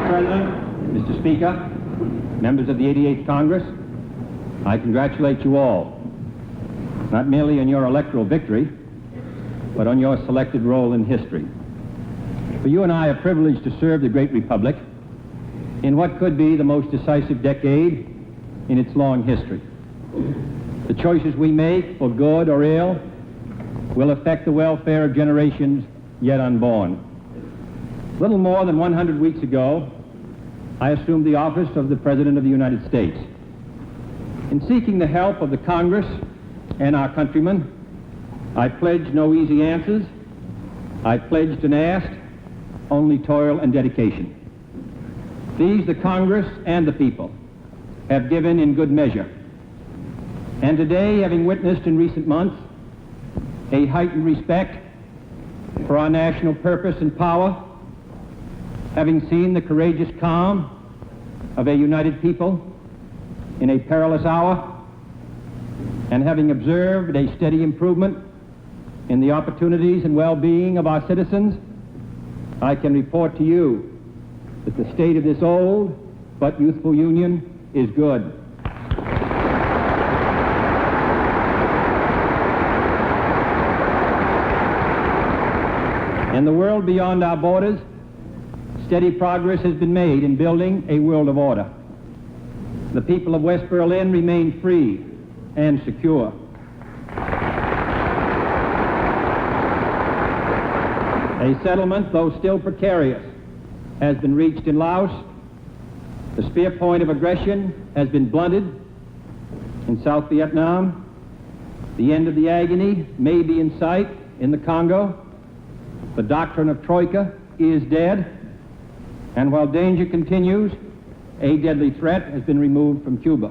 Mr. President, Mr. Speaker, members of the 88th Congress, I congratulate you all, not merely on your electoral victory, but on your selected role in history. For you and I are privileged to serve the great republic in what could be the most decisive decade in its long history. The choices we make, for good or ill, will affect the welfare of generations yet unborn. Little more than 100 weeks ago, I assumed the office of the President of the United States. In seeking the help of the Congress and our countrymen, I pledged no easy answers. I pledged and asked only toil and dedication. These the Congress and the people have given in good measure. And today, having witnessed in recent months a heightened respect for our national purpose and power, having seen the courageous calm of a united people in a perilous hour, and having observed a steady improvement in the opportunities and well-being of our citizens, I can report to you that the state of this old but youthful union is good. In the world beyond our borders, steady progress has been made in building a world of order. The people of West Berlin remain free and secure. A settlement, though still precarious, has been reached in Laos. The spear point of aggression has been blunted in South Vietnam. The end of the agony may be in sight in the Congo. The doctrine of Troika is dead. And while danger continues, a deadly threat has been removed from Cuba.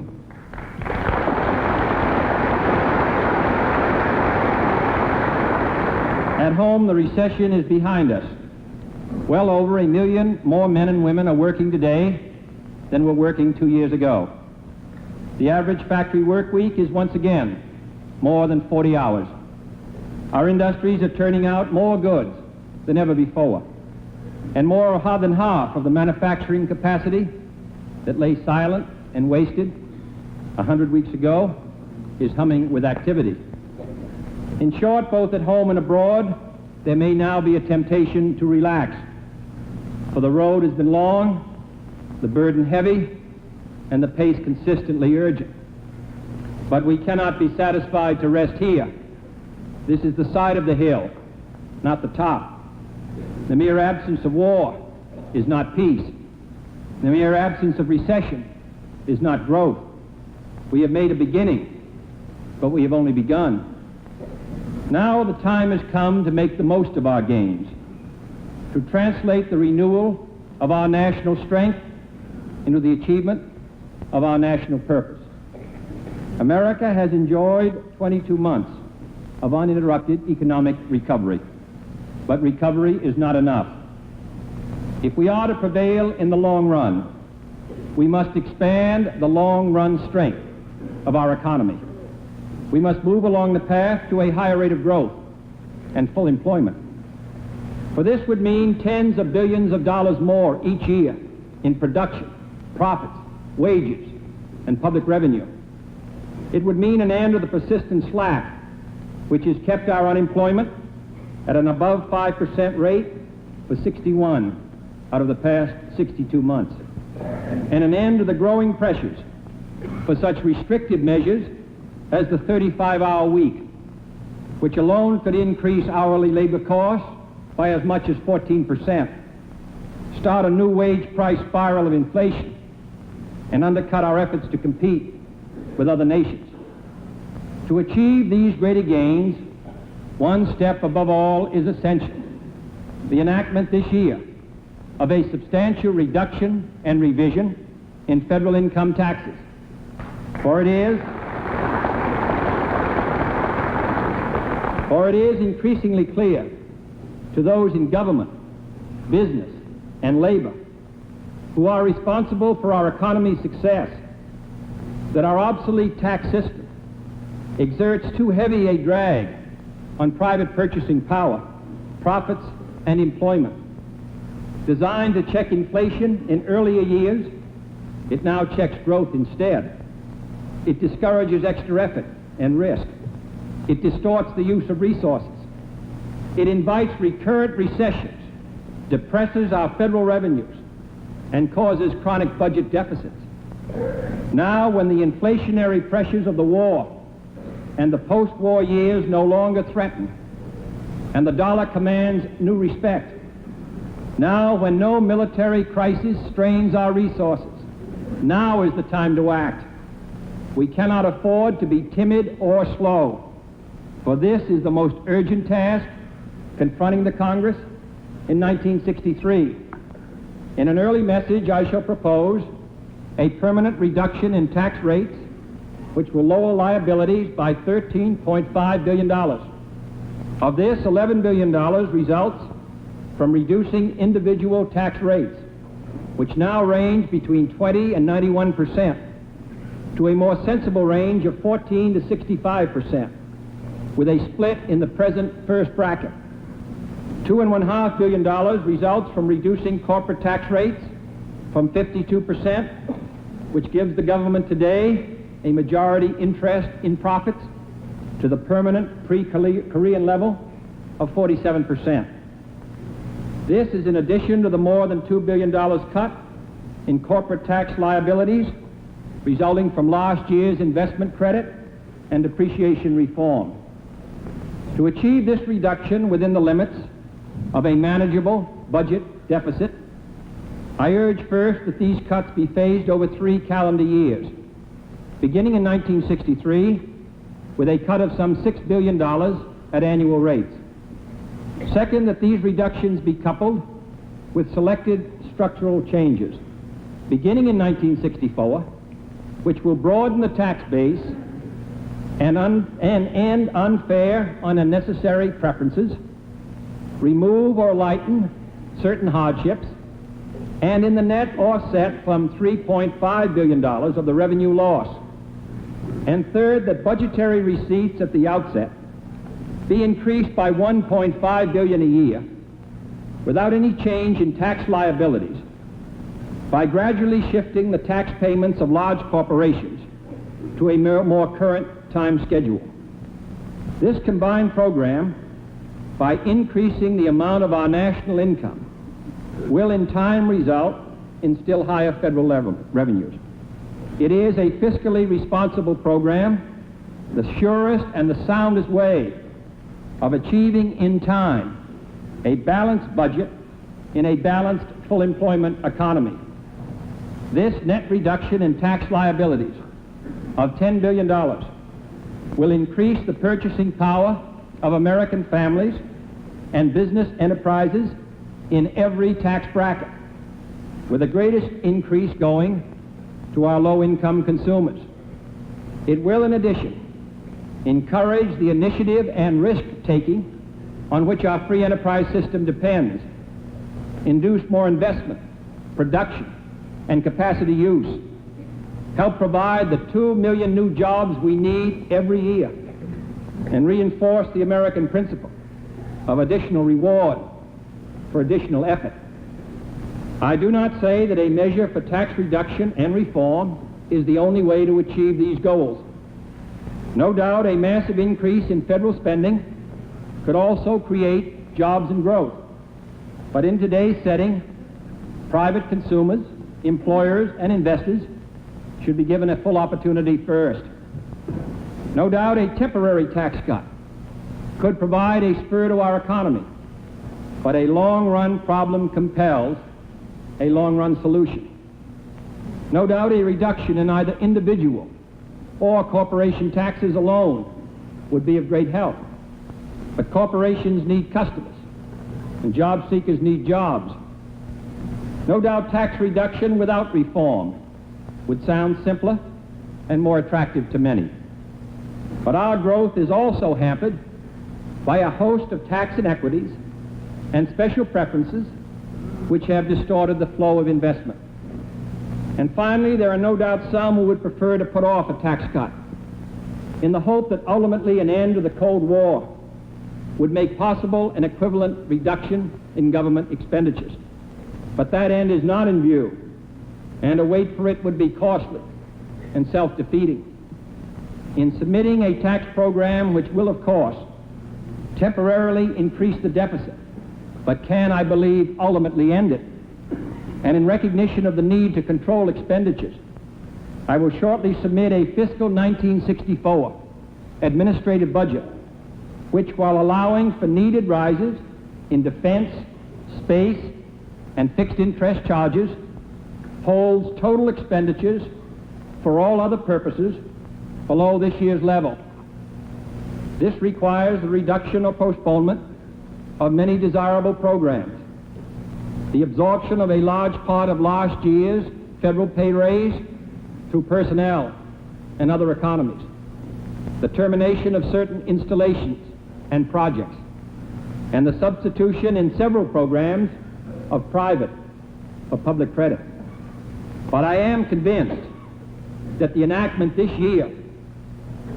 At home, the recession is behind us. Well over 1 million more men and women are working today than were working 2 years ago. The average factory work week is once again more than 40 hours. Our industries are turning out more goods than ever before, and more than half of the manufacturing capacity that lay silent and wasted 100 weeks ago is humming with activity. In short, both at home and abroad, there may now be a temptation to relax, for the road has been long, the burden heavy, and the pace consistently urgent. But we cannot be satisfied to rest here. This is the side of the hill, not the top. The mere absence of war is not peace. The mere absence of recession is not growth. We have made a beginning, but we have only begun. Now the time has come to make the most of our gains, to translate the renewal of our national strength into the achievement of our national purpose. America has enjoyed 22 months of uninterrupted economic recovery, but recovery is not enough. If we are to prevail in the long run, we must expand the long-run strength of our economy. We must move along the path to a higher rate of growth and full employment. For this would mean tens of billions of dollars more each year in production, profits, wages, and public revenue. It would mean an end to the persistent slack which has kept our unemployment at an above 5% rate for 61 out of the past 62 months, and an end to the growing pressures for such restrictive measures as the 35-hour week, which alone could increase hourly labor costs by as much as 14%, start a new wage price spiral of inflation, and undercut our efforts to compete with other nations. To achieve these greater gains, one step above all is essential: the enactment this year of a substantial reduction and revision in federal income taxes. For it is increasingly clear to those in government, business, and labor who are responsible for our economy's success that our obsolete tax system exerts too heavy a drag on private purchasing power, profits, and employment. Designed to check inflation in earlier years, it now checks growth instead. It discourages extra effort and risk. It distorts the use of resources. It invites recurrent recessions, depresses our federal revenues, and causes chronic budget deficits. Now, when the inflationary pressures of the war and the post-war years no longer threaten, and the dollar commands new respect, now when no military crisis strains our resources, now is the time to act. We cannot afford to be timid or slow, for this is the most urgent task confronting the Congress in 1963. In an early message, I shall propose a permanent reduction in tax rates which will lower liabilities by $13.5 billion. Of this, $11 billion results from reducing individual tax rates, which now range between 20 and 91%, to a more sensible range of 14 to 65%, with a split in the present first bracket. $2.5 billion results from reducing corporate tax rates from 52%, which gives the government today a majority interest in profits, to the permanent pre-Korean level of 47%. This is in addition to the more than $2 billion cut in corporate tax liabilities resulting from last year's investment credit and depreciation reform. To achieve this reduction within the limits of a manageable budget deficit, I urge first that these cuts be phased over 3 calendar years, beginning in 1963 with a cut of some $6 billion at annual rates. Second, that these reductions be coupled with selected structural changes, beginning in 1964, which will broaden the tax base and end unfair, unnecessary preferences, remove or lighten certain hardships, and in the net offset from $3.5 billion of the revenue loss. And third, that budgetary receipts at the outset be increased by $1.5 billion a year without any change in tax liabilities, by gradually shifting the tax payments of large corporations to a more current time schedule. This combined program, by increasing the amount of our national income, will in time result in still higher federal revenues. It is a fiscally responsible program, the surest and the soundest way of achieving in time a balanced budget in a balanced full employment economy. This net reduction in tax liabilities of $10 billion will increase the purchasing power of American families and business enterprises in every tax bracket, with the greatest increase going to our low-income consumers. It will, in addition, encourage the initiative and risk-taking on which our free enterprise system depends, induce more investment, production, and capacity use, help provide the 2 million new jobs we need every year, and reinforce the American principle of additional reward for additional effort. I do not say that a measure for tax reduction and reform is the only way to achieve these goals. No doubt a massive increase in federal spending could also create jobs and growth. But in today's setting, private consumers, employers, and investors should be given a full opportunity first. No doubt a temporary tax cut could provide a spur to our economy, but a long-run problem compels a long-run solution. No doubt a reduction in either individual or corporation taxes alone would be of great help. But corporations need customers, and job seekers need jobs. No doubt tax reduction without reform would sound simpler and more attractive to many. But our growth is also hampered by a host of tax inequities and special preferences which have distorted the flow of investment. And finally, there are no doubt some who would prefer to put off a tax cut in the hope that ultimately an end to the Cold War would make possible an equivalent reduction in government expenditures. But that end is not in view, and to wait for it would be costly and self-defeating. In submitting a tax program which will, of course, temporarily increase the deficit, but can, I believe, ultimately end it, and in recognition of the need to control expenditures, I will shortly submit a fiscal 1964 administrative budget, which, while allowing for needed rises in defense, space, and fixed interest charges, holds total expenditures for all other purposes below this year's level. This requires the reduction or postponement of many desirable programs, the absorption of a large part of last year's federal pay raise through personnel and other economies, the termination of certain installations and projects, and the substitution in several programs of private for public credit. But I am convinced that the enactment this year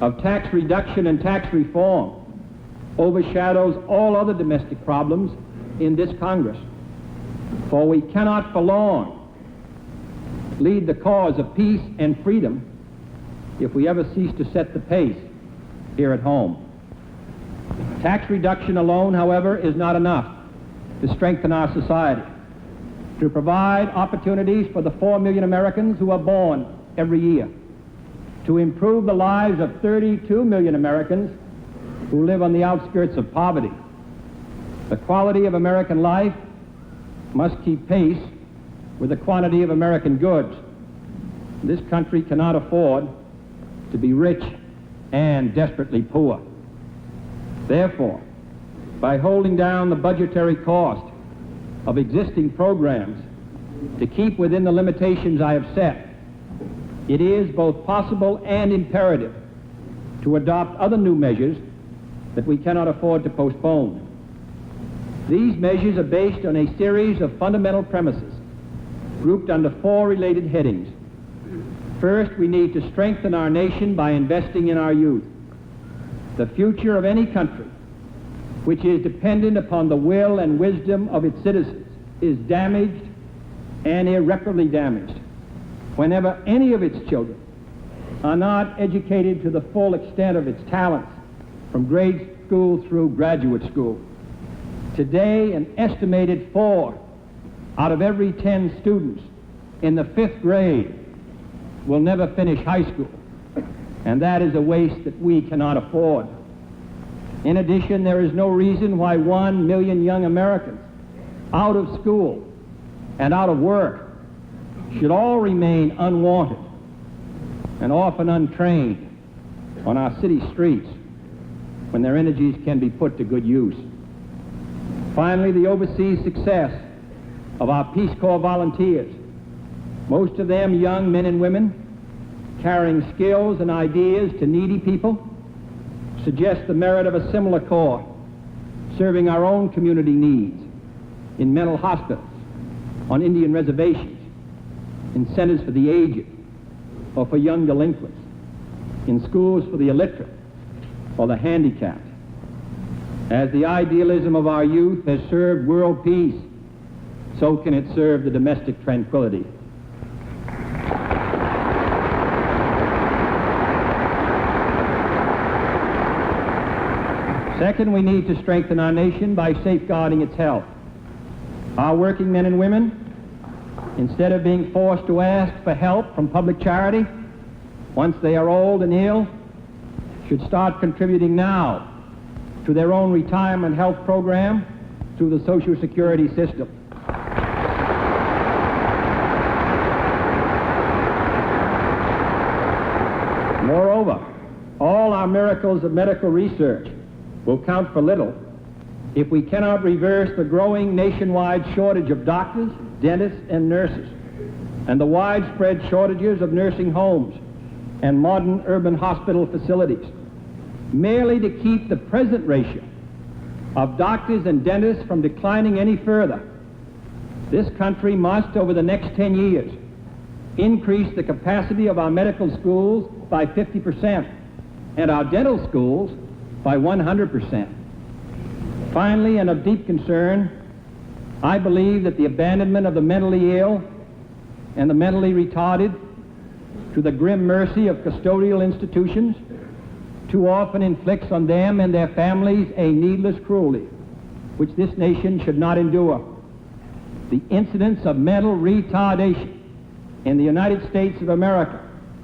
of tax reduction and tax reform overshadows all other domestic problems in this Congress, for we cannot for long lead the cause of peace and freedom if we ever cease to set the pace here at home. Tax reduction alone, however, is not enough to strengthen our society, to provide opportunities for the 4 million Americans who are born every year, to improve the lives of 32 million Americans who live on the outskirts of poverty. The quality of American life must keep pace with the quantity of American goods. This country cannot afford to be rich and desperately poor. Therefore, by holding down the budgetary cost of existing programs to keep within the limitations I have set, it is both possible and imperative to adopt other new measures that we cannot afford to postpone. These measures are based on a series of fundamental premises grouped under 4 related headings. First, we need to strengthen our nation by investing in our youth. The future of any country which is dependent upon the will and wisdom of its citizens is damaged and irreparably damaged whenever any of its children are not educated to the full extent of its talents from grade school through graduate school. Today, an estimated 4 out of every 10 students in the 5th grade will never finish high school, and that is a waste that we cannot afford. In addition, there is no reason why 1 million young Americans out of school and out of work should all remain unwanted and often untrained on our city streets when their energies can be put to good use. Finally, the overseas success of our Peace Corps volunteers, most of them young men and women carrying skills and ideas to needy people, suggests the merit of a similar corps serving our own community needs in mental hospitals, on Indian reservations, in centers for the aged, or for young delinquents, in schools for the illiterate or the handicapped. As the idealism of our youth has served world peace, so can it serve the domestic tranquility. Second, we need to strengthen our nation by safeguarding its health. Our working men and women, instead of being forced to ask for help from public charity once they are old and ill, should start contributing now to their own retirement health program through the Social Security system. Moreover, all our miracles of medical research will count for little if we cannot reverse the growing nationwide shortage of doctors, dentists, and nurses, and the widespread shortages of nursing homes and modern urban hospital facilities, merely to keep the present ratio of doctors and dentists from declining any further. This country must, over the next 10 years, increase the capacity of our medical schools by 50% and our dental schools by 100%. Finally, and of deep concern, I believe that the abandonment of the mentally ill and the mentally retarded to the grim mercy of custodial institutions too often inflicts on them and their families a needless cruelty which this nation should not endure. The incidence of mental retardation in the United States of America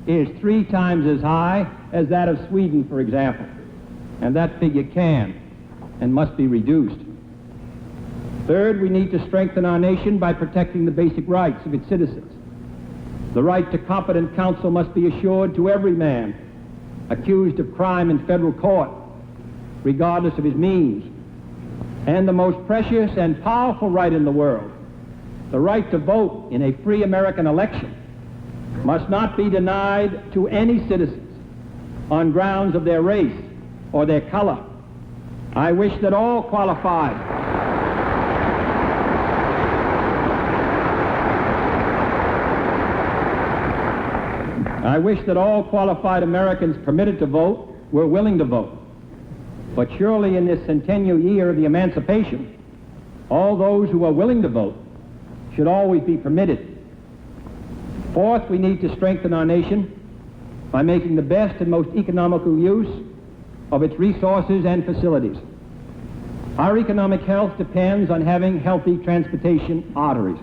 is 3 times as high as that of Sweden, for example, and that figure can and must be reduced. Third, we need to strengthen our nation by protecting the basic rights of its citizens. The right to competent counsel must be assured to every man accused of crime in federal court, regardless of his means. And the most precious and powerful right in the world, the right to vote in a free American election, must not be denied to any citizens on grounds of their race or their color. I wish that all qualified Americans permitted to vote were willing to vote. But surely in this centennial year of the emancipation, all those who are willing to vote should always be permitted. Fourth, we need to strengthen our nation by making the best and most economical use of its resources and facilities. Our economic health depends on having healthy transportation arteries.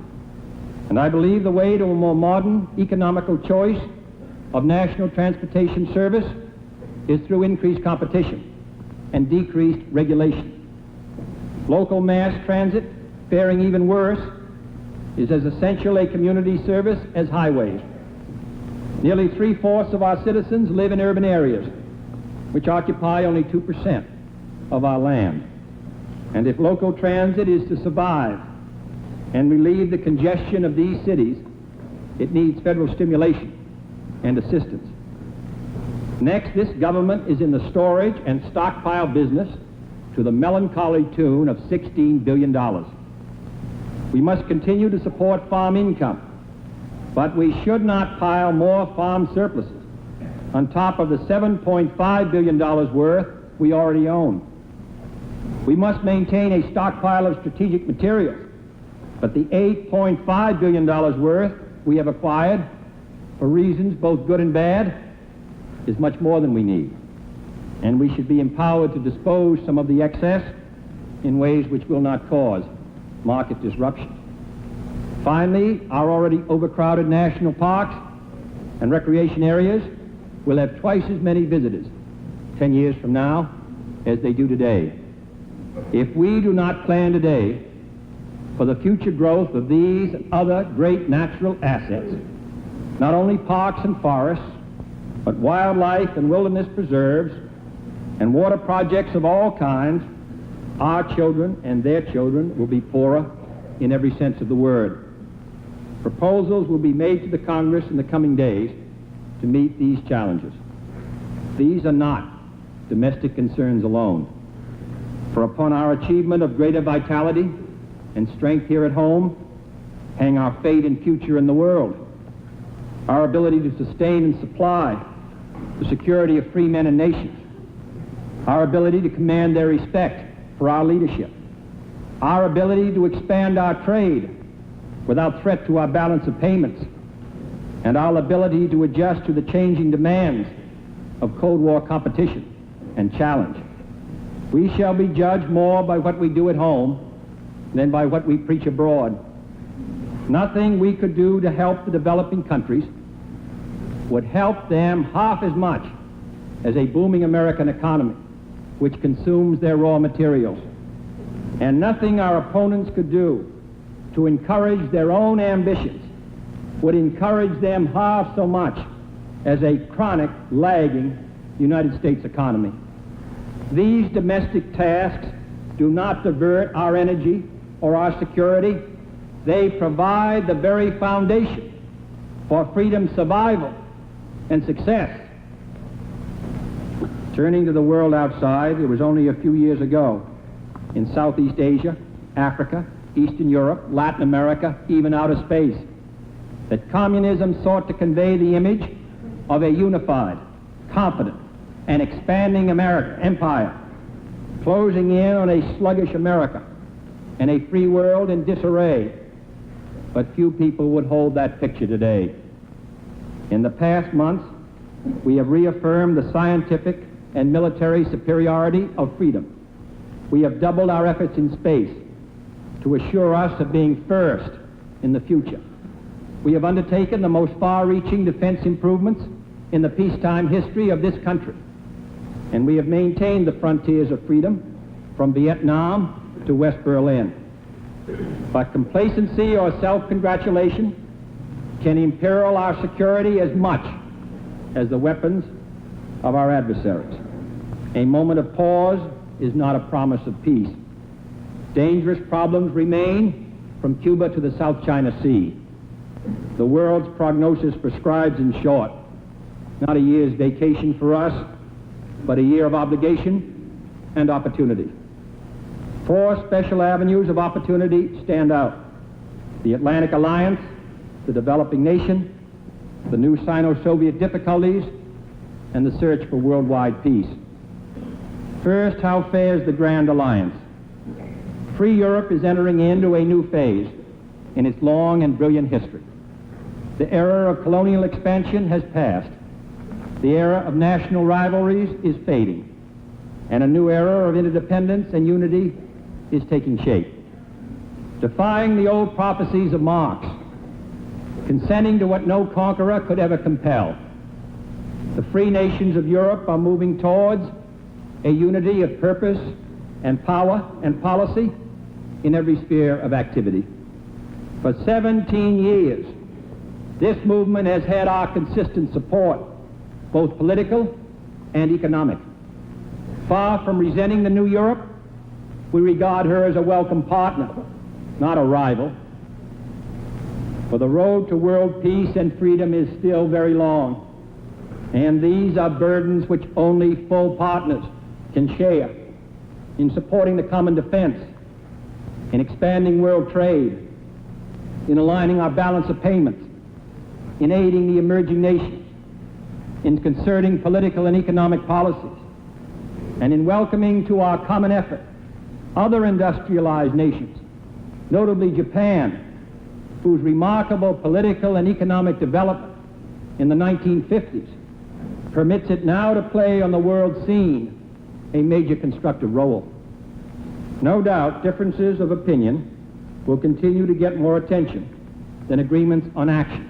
And I believe the way to a more modern economical choice of national transportation service is through increased competition and decreased regulation. Local mass transit, faring even worse, is as essential a community service as highways. Nearly 3/4 of our citizens live in urban areas, which occupy only 2% of our land. And if local transit is to survive and relieve the congestion of these cities, it needs federal stimulation and assistance. Next, this government is in the storage and stockpile business to the melancholy tune of $16 billion. We must continue to support farm income, but we should not pile more farm surpluses on top of the $7.5 billion worth we already own. We must maintain a stockpile of strategic materials, but the $8.5 billion worth we have acquired, for reasons both good and bad, is much more than we need. And we should be empowered to dispose some of the excess in ways which will not cause market disruption. Finally, our already overcrowded national parks and recreation areas will have twice as many visitors 10 years from now as they do today. If we do not plan today for the future growth of these and other great natural assets, not only parks and forests, but wildlife and wilderness preserves and water projects of all kinds, our children and their children will be poorer in every sense of the word. Proposals will be made to the Congress in the coming days to meet these challenges. These are not domestic concerns alone, for upon our achievement of greater vitality and strength here at home hang our fate and future in the world, our ability to sustain and supply the security of free men and nations, our ability to command their respect for our leadership, our ability to expand our trade without threat to our balance of payments, and our ability to adjust to the changing demands of Cold War competition and challenge. We shall be judged more by what we do at home than by what we preach abroad. Nothing we could do to help the developing countries would help them half as much as a booming American economy which consumes their raw materials. And nothing our opponents could do to encourage their own ambitions would encourage them half so much as a chronic, lagging United States economy. These domestic tasks do not divert our energy or our security. They provide the very foundation for freedom's survival and success. Turning to the world outside, it was only a few years ago in Southeast Asia, Africa, Eastern Europe, Latin America, even outer space, that communism sought to convey the image of a unified, confident, and expanding empire, closing in on a sluggish America and a free world in disarray. But few people would hold that picture today. In the past months, we have reaffirmed the scientific and military superiority of freedom. We have doubled our efforts in space to assure us of being first in the future. We have undertaken the most far-reaching defense improvements in the peacetime history of this country. And we have maintained the frontiers of freedom from Vietnam to West Berlin. But complacency or self-congratulation can imperil our security as much as the weapons of our adversaries. A moment of pause is not a promise of peace. Dangerous problems remain from Cuba to the South China Sea. The world's prognosis prescribes, in short, not a year's vacation for us, but a year of obligation and opportunity. 4 special avenues of opportunity stand out: the Atlantic Alliance, the developing nation, the new Sino-Soviet difficulties, and the search for worldwide peace. First, how fares the Grand Alliance? Free Europe is entering into a new phase in its long and brilliant history. The era of colonial expansion has passed. The era of national rivalries is fading, and a new era of interdependence and unity is taking shape. Defying the old prophecies of Marx, consenting to what no conqueror could ever compel, the free nations of Europe are moving towards a unity of purpose and power and policy in every sphere of activity. For 17 years, this movement has had our consistent support, both political and economic. Far from resenting the new Europe, we regard her as a welcome partner, not a rival. For the road to world peace and freedom is still very long, and these are burdens which only full partners can share in supporting the common defense, in expanding world trade, in aligning our balance of payments, in aiding the emerging nations, in concerting political and economic policies, and in welcoming to our common effort other industrialized nations, notably Japan, whose remarkable political and economic development in the 1950s permits it now to play on the world scene a major constructive role. No doubt differences of opinion will continue to get more attention than agreements on action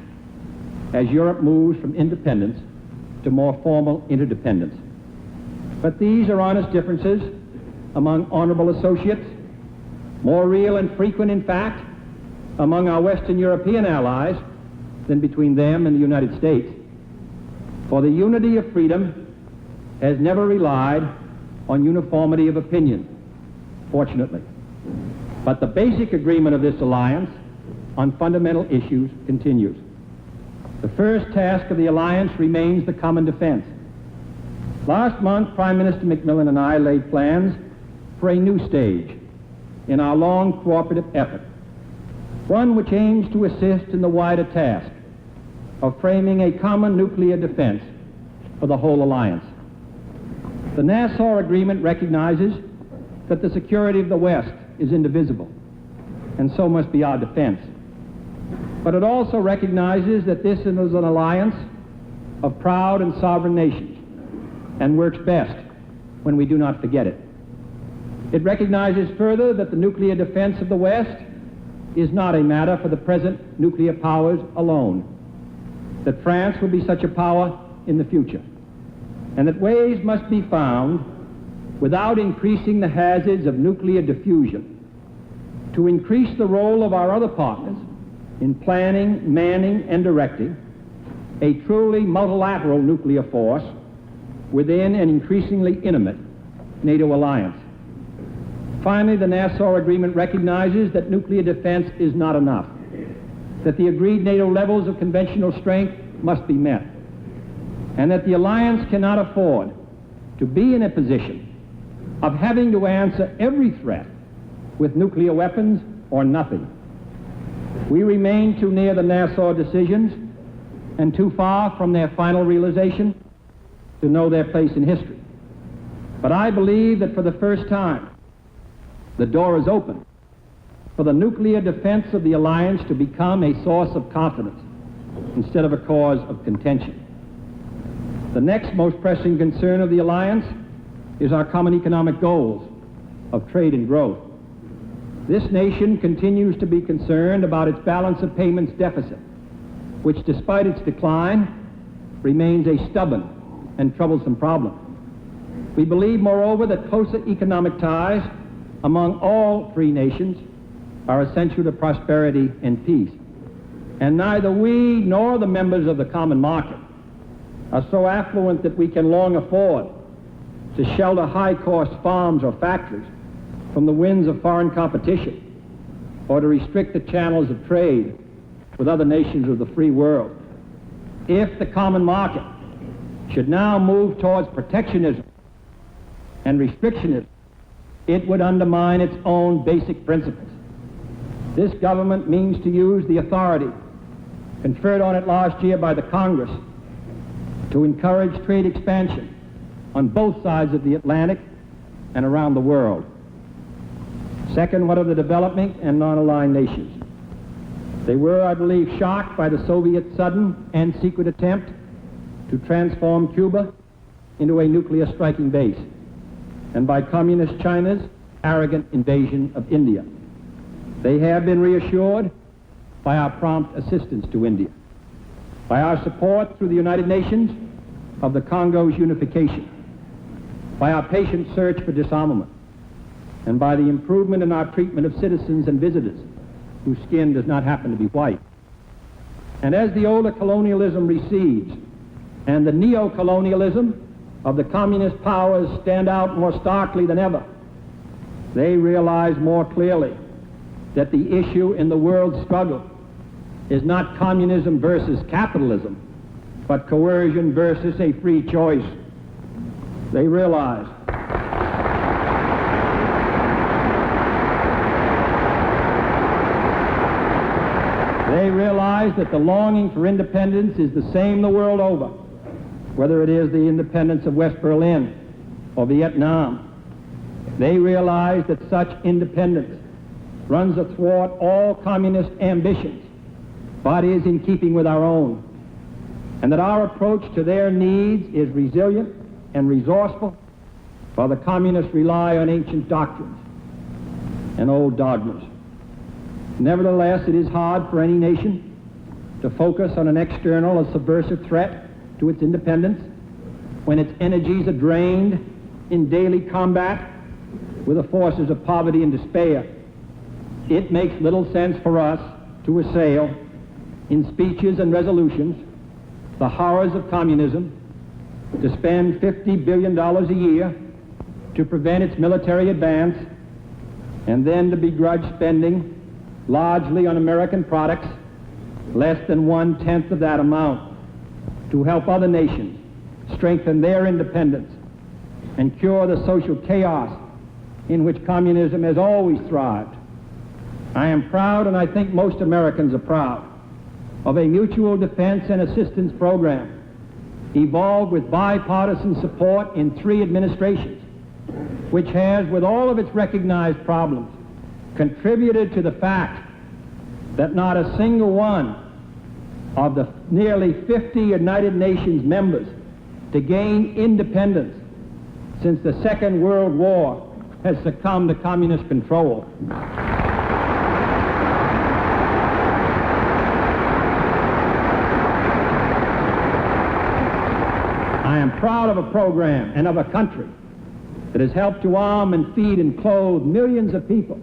as Europe moves from independence to more formal interdependence. But these are honest differences among honorable associates, more real and frequent, in fact, among our Western European allies than between them and the United States. For the unity of freedom has never relied on uniformity of opinion, fortunately. But the basic agreement of this alliance on fundamental issues continues. The first task of the alliance remains the common defense. Last month, Prime Minister Macmillan and I laid plans for a new stage in our long cooperative effort, one which aims to assist in the wider task of framing a common nuclear defense for the whole alliance. The Nassau Agreement recognizes that the security of the West is indivisible, and so must be our defense. But it also recognizes that this is an alliance of proud and sovereign nations, and works best when we do not forget it. It recognizes further that the nuclear defense of the West is not a matter for the present nuclear powers alone, that France will be such a power in the future, and that ways must be found, without increasing the hazards of nuclear diffusion, to increase the role of our other partners in planning, manning, and directing a truly multilateral nuclear force within an increasingly intimate NATO alliance. Finally, the Nassau Agreement recognizes that nuclear defense is not enough, that the agreed NATO levels of conventional strength must be met, and that the alliance cannot afford to be in a position of having to answer every threat with nuclear weapons or nothing. We remain too near the Nassau decisions and too far from their final realization to know their place in history. But I believe that for the first time, the door is open for the nuclear defense of the alliance to become a source of confidence instead of a cause of contention. The next most pressing concern of the alliance is our common economic goals of trade and growth. This nation continues to be concerned about its balance of payments deficit, which despite its decline remains a stubborn and troublesome problem. We believe, moreover, that closer economic ties among all free nations are essential to prosperity and peace. And neither we nor the members of the common market are so affluent that we can long afford to shelter high-cost farms or factories from the winds of foreign competition, or to restrict the channels of trade with other nations of the free world. If the common market should now move towards protectionism and restrictionism, it would undermine its own basic principles. This government means to use the authority conferred on it last year by the Congress to encourage trade expansion on both sides of the Atlantic and around the world. Second, what of the developing and non-aligned nations? They were, I believe, shocked by the Soviet sudden and secret attempt to transform Cuba into a nuclear striking base, and by Communist China's arrogant invasion of India. They have been reassured by our prompt assistance to India, by our support through the United Nations of the Congo's unification, by our patient search for disarmament, and by the improvement in our treatment of citizens and visitors whose skin does not happen to be white. And as the older colonialism recedes and the neo-colonialism of the communist powers stand out more starkly than ever, they realize more clearly that the issue in the world struggle is not communism versus capitalism, but coercion versus a free choice. They realize that the longing for independence is the same the world over, whether it is the independence of West Berlin or Vietnam. They realize that such independence runs athwart all communist ambitions, but is in keeping with our own, and that our approach to their needs is resilient and resourceful, while the communists rely on ancient doctrines and old dogmas. Nevertheless, it is hard for any nation to focus on an external or subversive threat to its independence when its energies are drained in daily combat with the forces of poverty and despair. It makes little sense for us to assail in speeches and resolutions the horrors of communism, to spend $50 billion a year to prevent its military advance, and then to begrudge spending largely on American products less than 1/10 of that amount to help other nations strengthen their independence and cure the social chaos in which communism has always thrived. I am proud, and I think most Americans are proud, of a mutual defense and assistance program evolved with bipartisan support in 3 administrations, which has, with all of its recognized problems, contributed to the fact that not a single one of the nearly 50 United Nations members to gain independence since the Second World War has succumbed to communist control. I am proud of a program and of a country that has helped to arm and feed and clothe millions of people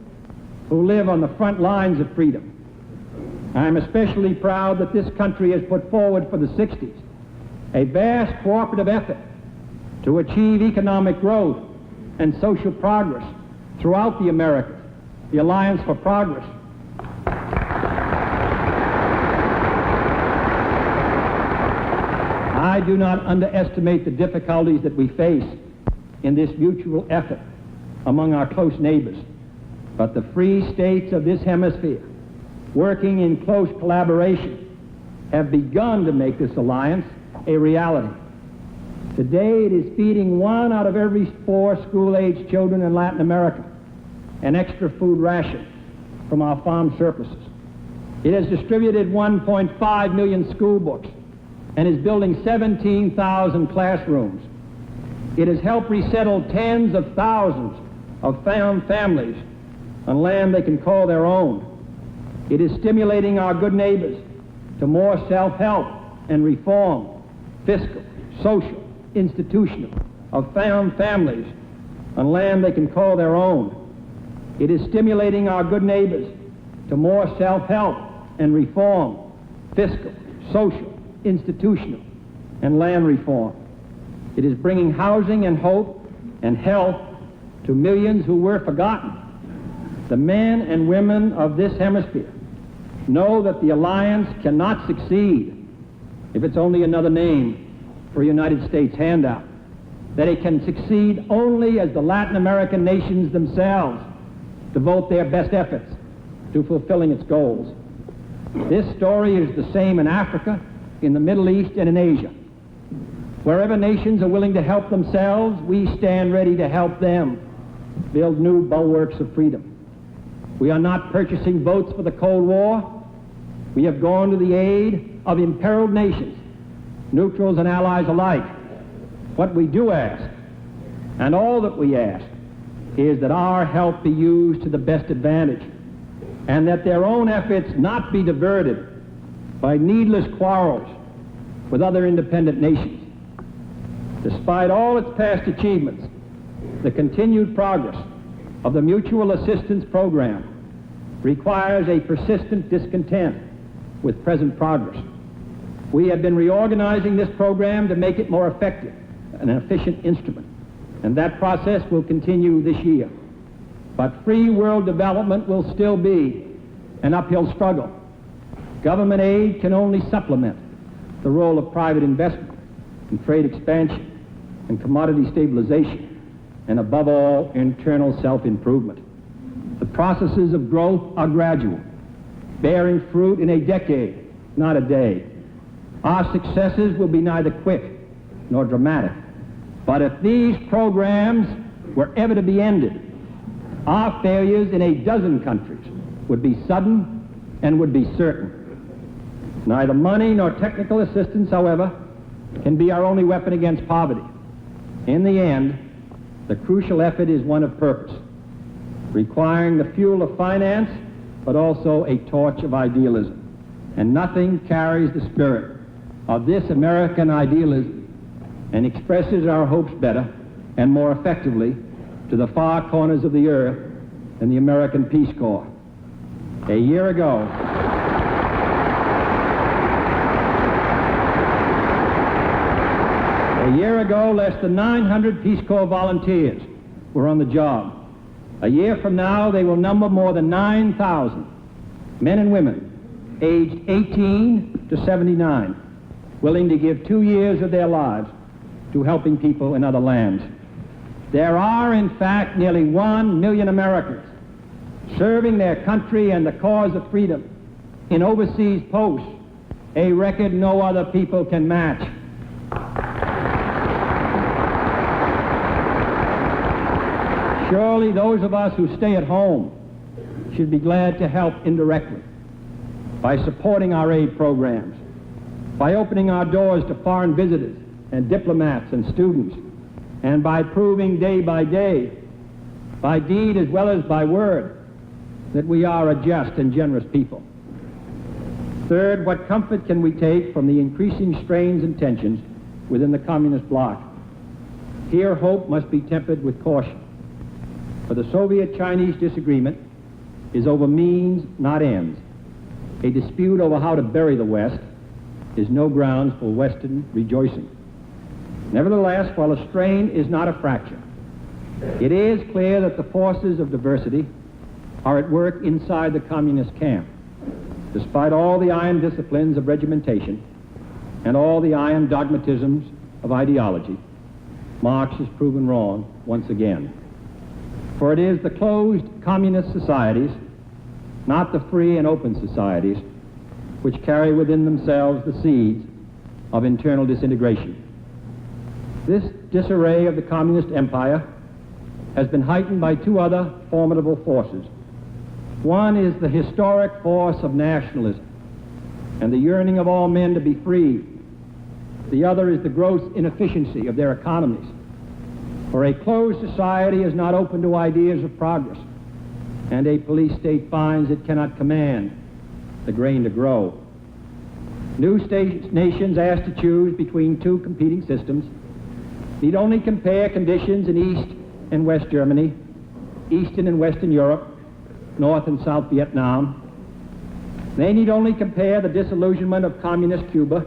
who live on the front lines of freedom. I am especially proud that this country has put forward for the 60s a vast cooperative effort to achieve economic growth and social progress throughout the Americas, the Alliance for Progress. I do not underestimate the difficulties that we face in this mutual effort among our close neighbors, but the free states of this hemisphere, working in close collaboration, have begun to make this alliance a reality. Today it is feeding 1 out of every 4 school-age children in Latin America an extra food ration from our farm surpluses. It has distributed 1.5 million school books and is building 17,000 classrooms. It has helped resettle tens of thousands of found families on land they can call their own. It is stimulating our good neighbors to more self-help and reform, fiscal, social, institutional, of found families on land they can call their own. It is stimulating our good neighbors to more self-help and reform, fiscal, social, institutional, and land reform. It is bringing housing and hope and health to millions who were forgotten. The men and women of this hemisphere know that the alliance cannot succeed if it's only another name for a United States handout, that it can succeed only as the Latin American nations themselves devote their best efforts to fulfilling its goals. This story is the same in Africa, in the Middle East, and in Asia. Wherever nations are willing to help themselves, we stand ready to help them build new bulwarks of freedom. We are not purchasing votes for the Cold War. We have gone to the aid of imperiled nations, neutrals and allies alike. What we do ask, and all that we ask, is that our help be used to the best advantage, and that their own efforts not be diverted by needless quarrels with other independent nations. Despite all its past achievements, the continued progress of the Mutual Assistance Program requires a persistent discontent with present progress. We have been reorganizing this program to make it more effective and an efficient instrument, and that process will continue this year. But free world development will still be an uphill struggle. Government aid can only supplement the role of private investment in trade expansion and commodity stabilization, and above all, internal self-improvement. The processes of growth are gradual, bearing fruit in a decade, not a day. Our successes will be neither quick nor dramatic. But if these programs were ever to be ended, our failures in a dozen countries would be sudden and would be certain. Neither money nor technical assistance, however, can be our only weapon against poverty. In the end, the crucial effort is one of purpose, requiring the fuel of finance, but also a torch of idealism. And nothing carries the spirit of this American idealism and expresses our hopes better and more effectively to the far corners of the earth than the American Peace Corps. A year ago, less than 900 Peace Corps volunteers were on the job. A year from now, they will number more than 9,000 men and women aged 18 to 79, willing to give 2 years of their lives to helping people in other lands. There are, in fact, nearly 1 million Americans serving their country and the cause of freedom in overseas posts, a record no other people can match. Surely those of us who stay at home should be glad to help indirectly by supporting our aid programs, by opening our doors to foreign visitors and diplomats and students, and by proving day by day, by deed as well as by word, that we are a just and generous people. Third, what comfort can we take from the increasing strains and tensions within the communist bloc? Here, hope must be tempered with caution, for the Soviet-Chinese disagreement is over means, not ends. A dispute over how to bury the West is no grounds for Western rejoicing. Nevertheless, while a strain is not a fracture, it is clear that the forces of diversity are at work inside the communist camp. Despite all the iron disciplines of regimentation and all the iron dogmatisms of ideology, Marx is proven wrong once again. For it is the closed communist societies, not the free and open societies, which carry within themselves the seeds of internal disintegration. This disarray of the communist empire has been heightened by two other formidable forces: One is the historic force of nationalism and the yearning of all men to be free. The other is the gross inefficiency of their economies. For a closed society is not open to ideas of progress, and a police state finds it cannot command the grain to grow. New nations asked to choose between two competing systems need only compare conditions in East and West Germany, Eastern and Western Europe, North and South Vietnam. They need only compare the disillusionment of communist Cuba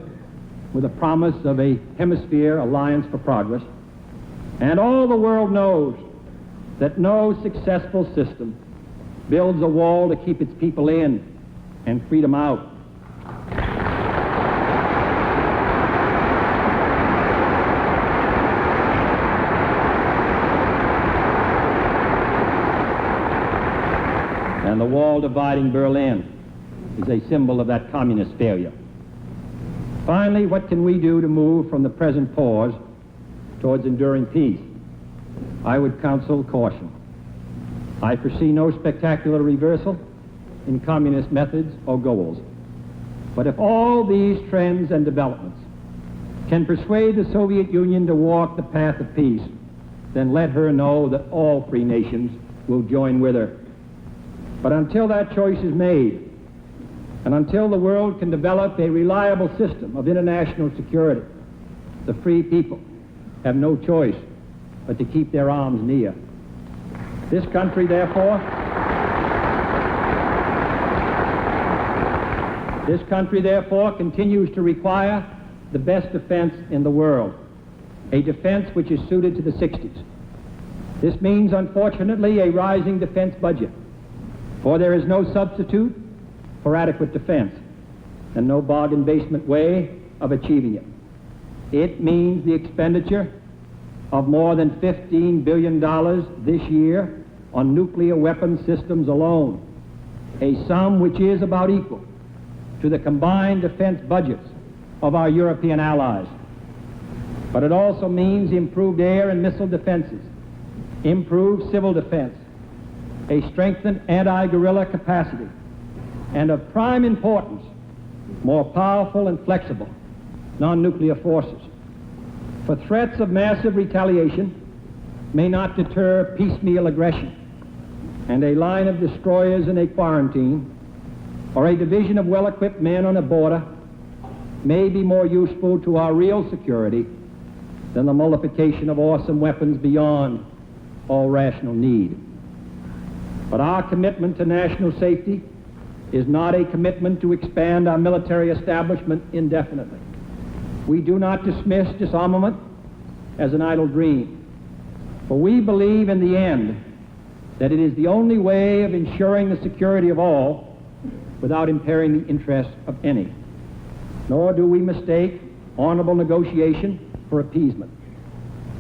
with the promise of a hemisphere alliance for progress. And all the world knows that no successful system builds a wall to keep its people in and freedom out. And the wall dividing Berlin is a symbol of that communist failure. Finally, what can we do to move from the present pause towards enduring peace? I would counsel caution. I foresee no spectacular reversal in communist methods or goals. But if all these trends and developments can persuade the Soviet Union to walk the path of peace, then let her know that all free nations will join with her. But until that choice is made, and until the world can develop a reliable system of international security, the free people have no choice but to keep their arms near. This country, therefore, continues to require the best defense in the world, a defense which is suited to the 60s. This means, unfortunately, a rising defense budget, for there is no substitute for adequate defense and no bargain basement way of achieving it. It means the expenditure of more than $15 billion this year on nuclear weapon systems alone, a sum which is about equal to the combined defense budgets of our European allies. But it also means improved air and missile defenses, improved civil defense, a strengthened anti-guerrilla capacity, and of prime importance, more powerful and flexible non-nuclear forces. For threats of massive retaliation may not deter piecemeal aggression, and a line of destroyers in a quarantine or a division of well-equipped men on a border may be more useful to our real security than the multiplication of awesome weapons beyond all rational need. But our commitment to national safety is not a commitment to expand our military establishment indefinitely. We do not dismiss disarmament as an idle dream, for we believe in the end that it is the only way of ensuring the security of all without impairing the interests of any. Nor do we mistake honorable negotiation for appeasement.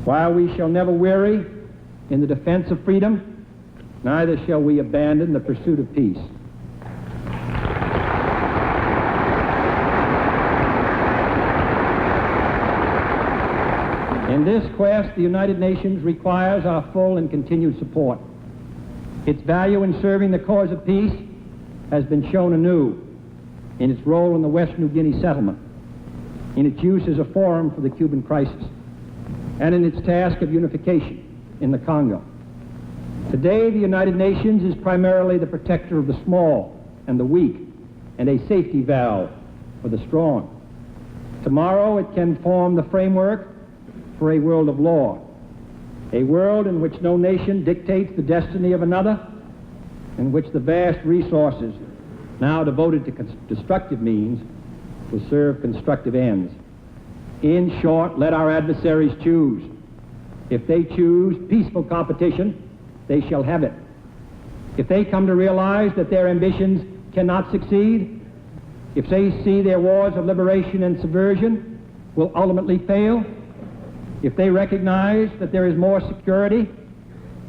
While we shall never weary in the defense of freedom, neither shall we abandon the pursuit of peace. In this quest, the United Nations requires our full and continued support. Its value in serving the cause of peace has been shown anew in its role in the West New Guinea settlement, in its use as a forum for the Cuban crisis, and in its task of unification in the Congo. Today, the United Nations is primarily the protector of the small and the weak, and a safety valve for the strong. Tomorrow, it can form the framework for a world of law, a world in which no nation dictates the destiny of another, in which the vast resources now devoted to destructive means will serve constructive ends. In short, let our adversaries choose. If they choose peaceful competition, they shall have it. If they come to realize that their ambitions cannot succeed, if they see their wars of liberation and subversion will ultimately fail, if they recognize that there is more security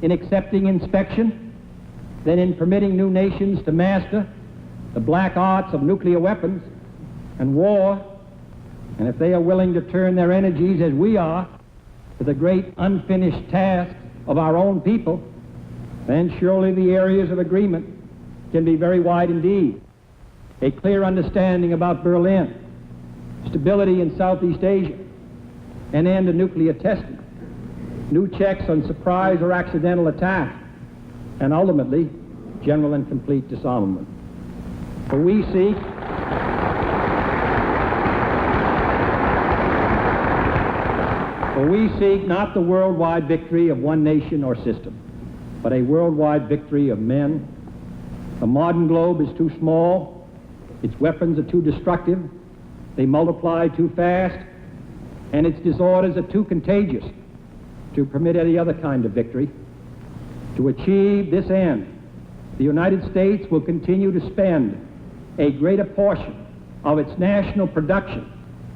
in accepting inspection than in permitting new nations to master the black arts of nuclear weapons and war, and if they are willing to turn their energies, as we are, to the great unfinished task of our own people, then surely the areas of agreement can be very wide indeed. A clear understanding about Berlin, stability in Southeast Asia, an end to nuclear testing, new checks on surprise or accidental attack, and ultimately, general and complete disarmament. For we seek not the worldwide victory of one nation or system, but a worldwide victory of men. The modern globe is too small, its weapons are too destructive, they multiply too fast, and its disorders are too contagious to permit any other kind of victory. To achieve this end, the United States will continue to spend a greater portion of its national production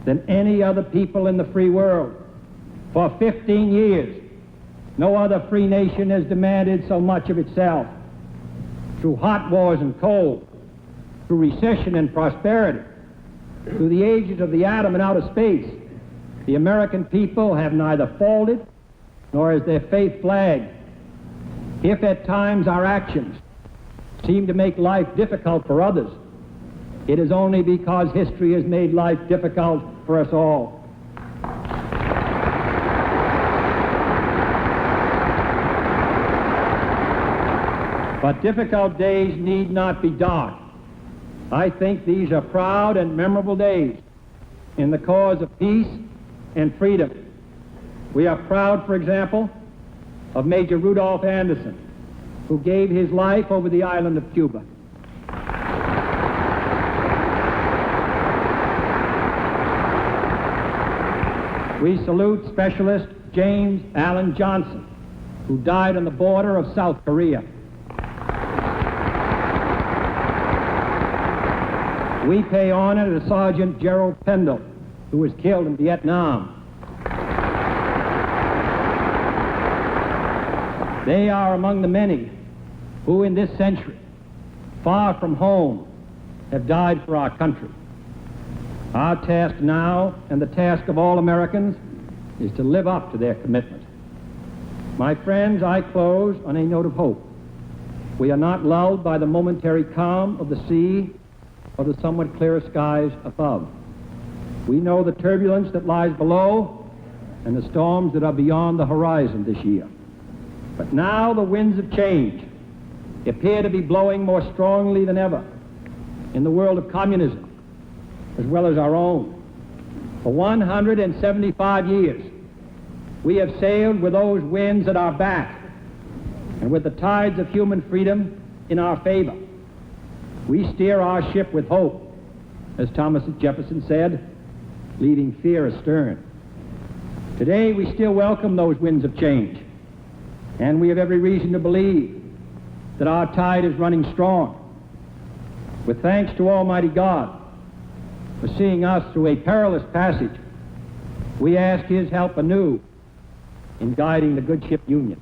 than any other people in the free world. For 15 years, no other free nation has demanded so much of itself. Through hot wars and cold, through recession and prosperity, through the ages of the atom and outer space, the American people have neither faltered nor has their faith flagged. If at times our actions seem to make life difficult for others, it is only because history has made life difficult for us all. But difficult days need not be dark. I think these are proud and memorable days in the cause of peace and freedom. We are proud, for example, of Major Rudolph Anderson, who gave his life over the island of Cuba. We salute Specialist James Allen Johnson, who died on the border of South Korea. We pay honor to Sergeant Gerald Pendle, who was killed in Vietnam. They are among the many who in this century, far from home, have died for our country. Our task now, and the task of all Americans, is to live up to their commitment. My friends, I close on a note of hope. We are not lulled by the momentary calm of the sea or the somewhat clearer skies above. We know the turbulence that lies below and the storms that are beyond the horizon this year. But now the winds of change appear to be blowing more strongly than ever in the world of communism, as well as our own. For 175 years, we have sailed with those winds at our back and with the tides of human freedom in our favor. We steer our ship with hope, as Thomas Jefferson said, leaving fear astern. Today we still welcome those winds of change, and we have every reason to believe that our tide is running strong. With thanks to Almighty God for seeing us through a perilous passage, we ask His help anew in guiding the good ship Union.